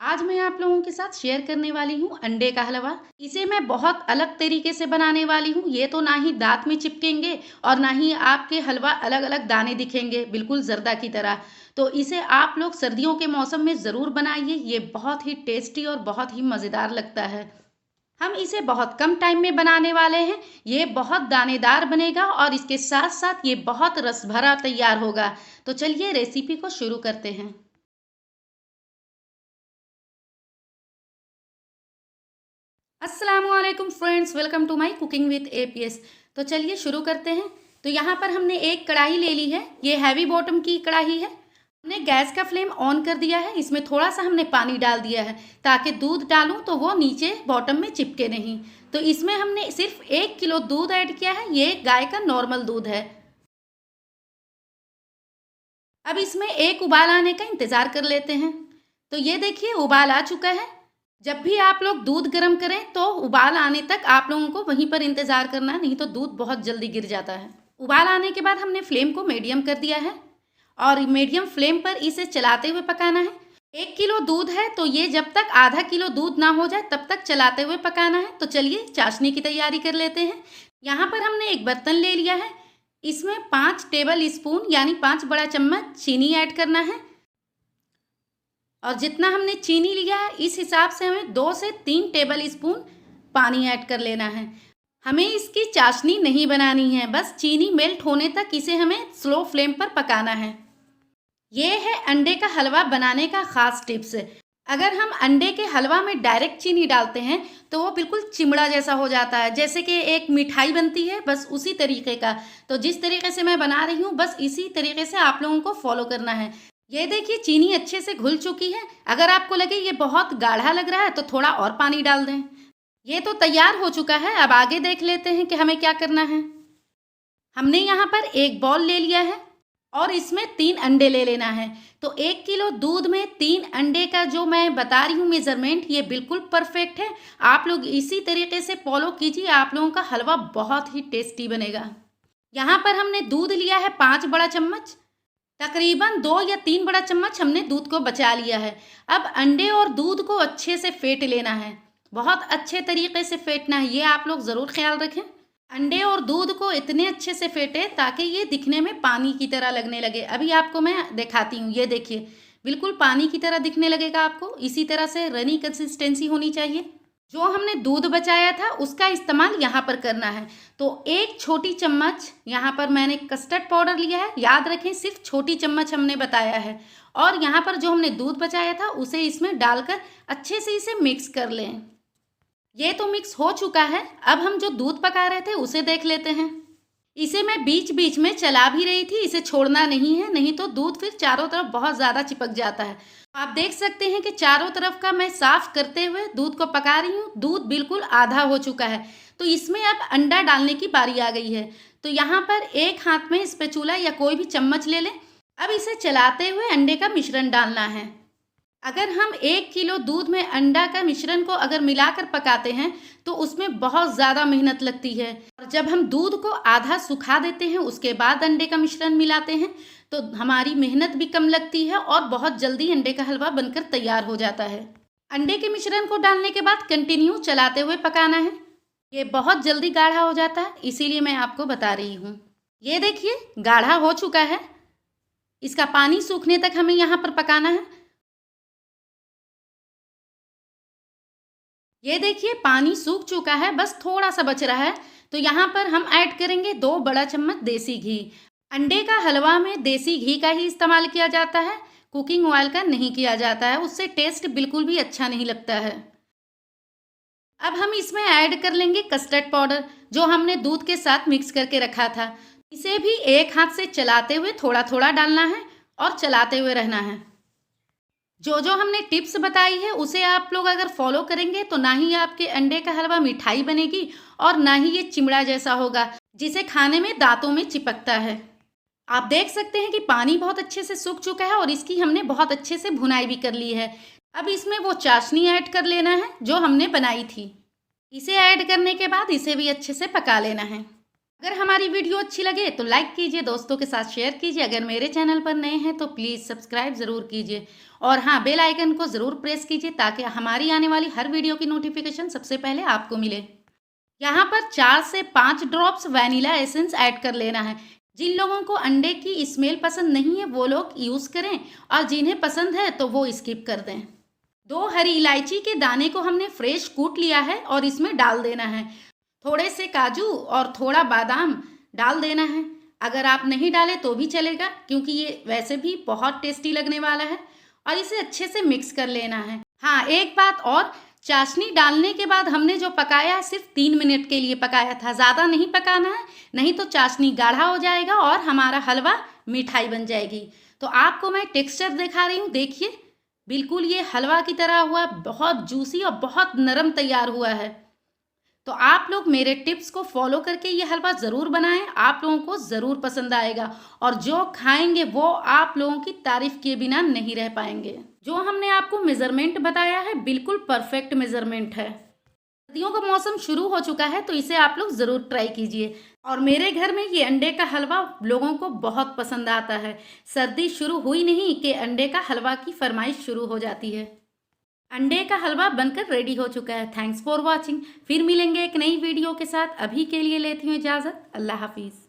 आज मैं आप लोगों के साथ शेयर करने वाली हूँ अंडे का हलवा। इसे मैं बहुत अलग तरीके से बनाने वाली हूँ। ये तो ना ही दांत में चिपकेंगे और ना ही आपके हलवा अलग अलग दाने दिखेंगे बिल्कुल जर्दा की तरह। तो इसे आप लोग सर्दियों के मौसम में ज़रूर बनाइए। ये बहुत ही टेस्टी और बहुत ही मज़ेदार लगता है। हम इसे बहुत कम टाइम में बनाने वाले हैं। ये बहुत दानेदार बनेगा और इसके साथ साथ ये बहुत रस भरा तैयार होगा। तो चलिए रेसिपी को शुरू करते हैं। अस्सलामुअलैकुम friends, welcome to my cooking with APS. तो चलिए शुरू करते हैं। तो यहाँ पर हमने एक कढ़ाई ले ली है। ये हैवी बॉटम की कढ़ाई है। हमने गैस का फ्लेम ऑन कर दिया है। इसमें थोड़ा सा हमने पानी डाल दिया है ताकि दूध डालूं तो वो नीचे बॉटम में चिपके नहीं। तो इसमें हमने सिर्फ 1 किलो दूध ऐड किया है। ये गाय का नॉर्मल दूध है। अब इसमें एक उबाल आने का इंतज़ार कर लेते हैं। तो ये देखिए उबाल आ चुका है। जब भी आप लोग दूध गर्म करें तो उबाल आने तक आप लोगों को वहीं पर इंतज़ार करना है, नहीं तो दूध बहुत जल्दी गिर जाता है। उबाल आने के बाद हमने फ्लेम को मीडियम कर दिया है और मीडियम फ्लेम पर इसे चलाते हुए पकाना है। 1 किलो दूध है तो ये जब तक आधा किलो दूध ना हो जाए तब तक चलाते हुए पकाना है। तो चलिए चाशनी की तैयारी कर लेते हैं। यहाँ पर हमने एक बर्तन ले लिया है। इसमें 5 टेबल स्पून यानी 5 बड़ा चम्मच चीनी ऐड करना है। और जितना हमने चीनी लिया है इस हिसाब से हमें 2 से 3 टेबल स्पून पानी ऐड कर लेना है। हमें इसकी चाशनी नहीं बनानी है, बस चीनी मेल्ट होने तक इसे हमें स्लो फ्लेम पर पकाना है। ये है अंडे का हलवा बनाने का ख़ास टिप्स। अगर हम अंडे के हलवा में डायरेक्ट चीनी डालते हैं तो वो बिल्कुल चिमड़ा जैसा हो जाता है, जैसे कि एक मिठाई बनती है, बस उसी तरीके का। तो जिस तरीके से मैं बना रही हूँ बस इसी तरीके से आप लोगों को फॉलो करना है। ये देखिए चीनी अच्छे से घुल चुकी है। अगर आपको लगे ये बहुत गाढ़ा लग रहा है तो थोड़ा और पानी डाल दें। ये तो तैयार हो चुका है। अब आगे देख लेते हैं कि हमें क्या करना है। हमने यहाँ पर एक बॉल ले लिया है और इसमें 3 अंडे ले लेना है। तो 1 किलो दूध में 3 अंडे का जो मैं बता रही हूँ मेज़रमेंट, ये बिल्कुल परफेक्ट है। आप लोग इसी तरीके से फॉलो कीजिए, आप लोगों का हलवा बहुत ही टेस्टी बनेगा। यहाँ पर हमने दूध लिया है 5 बड़ा चम्मच। तकरीबन 2 या 3 बड़ा चम्मच हमने दूध को बचा लिया है। अब अंडे और दूध को अच्छे से फेंट लेना है। बहुत अच्छे तरीके से फेंटना है, ये आप लोग ज़रूर ख्याल रखें। अंडे और दूध को इतने अच्छे से फेंटे ताकि ये दिखने में पानी की तरह लगने लगे। अभी आपको मैं दिखाती हूँ। ये देखिए बिल्कुल पानी की तरह दिखने लगेगा आपको। इसी तरह से रनी कंसिस्टेंसी होनी चाहिए। जो हमने दूध बचाया था उसका इस्तेमाल यहाँ पर करना है। तो 1 छोटी चम्मच यहाँ पर मैंने कस्टर्ड पाउडर लिया है। याद रखें सिर्फ छोटी चम्मच हमने बताया है। और यहाँ पर जो हमने दूध बचाया था उसे इसमें डालकर अच्छे से इसे मिक्स कर लें। ये तो मिक्स हो चुका है। अब हम जो दूध पका रहे थे उसे देख लेते हैं। इसे मैं बीच बीच में चला भी रही थी, इसे छोड़ना नहीं है, नहीं तो दूध फिर चारों तरफ बहुत ज़्यादा चिपक जाता है। आप देख सकते हैं कि चारों तरफ का मैं साफ करते हुए दूध को पका रही हूँ। दूध बिल्कुल आधा हो चुका है। तो इसमें अब अंडा डालने की बारी आ गई है। तो यहाँ पर एक हाथ में स्पैचुला या कोई भी चम्मच ले लें। अब इसे चलाते हुए अंडे का मिश्रण डालना है। अगर हम 1 किलो दूध में अंडा का मिश्रण को अगर मिलाकर पकाते हैं तो उसमें बहुत ज़्यादा मेहनत लगती है। और जब हम दूध को आधा सुखा देते हैं उसके बाद अंडे का मिश्रण मिलाते हैं तो हमारी मेहनत भी कम लगती है और बहुत जल्दी अंडे का हलवा बनकर तैयार हो जाता है। अंडे के मिश्रण को डालने के बाद कंटिन्यू चलाते हुए पकाना है। ये बहुत जल्दी गाढ़ा हो जाता है, इसीलिए मैं आपको बता रही हूँ। ये देखिए गाढ़ा हो चुका है। इसका पानी सूखने तक हमें यहाँ पर पकाना है। ये देखिए पानी सूख चुका है, बस थोड़ा सा बच रहा है। तो यहाँ पर हम ऐड करेंगे 2 बड़ा चम्मच देसी घी। अंडे का हलवा में देसी घी का ही इस्तेमाल किया जाता है, कुकिंग ऑयल का नहीं किया जाता है। उससे टेस्ट बिल्कुल भी अच्छा नहीं लगता है। अब हम इसमें ऐड कर लेंगे कस्टर्ड पाउडर जो हमने दूध के साथ मिक्स करके रखा था। इसे भी एक हाथ से चलाते हुए थोड़ा थोड़ा डालना है और चलाते हुए रहना है। जो जो हमने टिप्स बताई है उसे आप लोग अगर फॉलो करेंगे तो ना ही आपके अंडे का हलवा मिठाई बनेगी और ना ही ये चिमड़ा जैसा होगा जिसे खाने में दांतों में चिपकता है। आप देख सकते हैं कि पानी बहुत अच्छे से सूख चुका है और इसकी हमने बहुत अच्छे से भुनाई भी कर ली है। अब इसमें वो चाशनी ऐड कर लेना है जो हमने बनाई थी। इसे ऐड करने के बाद इसे भी अच्छे से पका लेना है। अगर हमारी वीडियो अच्छी लगे तो लाइक कीजिए, दोस्तों के साथ शेयर कीजिए। अगर मेरे चैनल पर नए हैं तो प्लीज़ सब्सक्राइब ज़रूर कीजिए और हाँ, बेल आइकन को ज़रूर प्रेस कीजिए ताकि हमारी आने वाली हर वीडियो की नोटिफिकेशन सबसे पहले आपको मिले। यहाँ पर 4 से 5 ड्रॉप्स वैनिला एसेंस ऐड कर लेना है। जिन लोगों को अंडे की स्मेल पसंद नहीं है वो लोग यूज़ करें और जिन्हें पसंद है तो वो स्किप कर दें। 2 हरी इलायची के दाने को हमने फ्रेश कूट लिया है और इसमें डाल देना है। थोड़े से काजू और थोड़ा बादाम डाल देना है। अगर आप नहीं डालें तो भी चलेगा क्योंकि ये वैसे भी बहुत टेस्टी लगने वाला है और इसे अच्छे से मिक्स कर लेना है। हाँ, एक बात और, चाशनी डालने के बाद हमने जो पकाया है सिर्फ 3 मिनट के लिए पकाया था, ज़्यादा नहीं पकाना है, नहीं तो चाशनी गाढ़ा हो जाएगा और हमारा हलवा मिठाई बन जाएगी। तो आपको मैं टेक्सचर दिखा रही हूँ, देखिए बिल्कुल ये हलवा की तरह हुआ, बहुत जूसी और बहुत नरम तैयार हुआ है। तो आप लोग मेरे टिप्स को फॉलो करके ये हलवा ज़रूर बनाएं, आप लोगों को ज़रूर पसंद आएगा और जो खाएंगे वो आप लोगों की तारीफ किए बिना नहीं रह पाएंगे। जो हमने आपको मेज़रमेंट बताया है बिल्कुल परफेक्ट मेज़रमेंट है। सर्दियों का मौसम शुरू हो चुका है तो इसे आप लोग ज़रूर ट्राई कीजिए और मेरे घर में ये अंडे का हलवा लोगों को बहुत पसंद आता है। सर्दी शुरू हुई नहीं कि अंडे का हलवा की फरमाइश शुरू हो जाती है। अंडे का हलवा बनकर रेडी हो चुका है। Thanks for watching. फिर मिलेंगे एक नई वीडियो के साथ। अभी के लिए लेती हूँ इजाज़त। अल्लाह हाफिज़।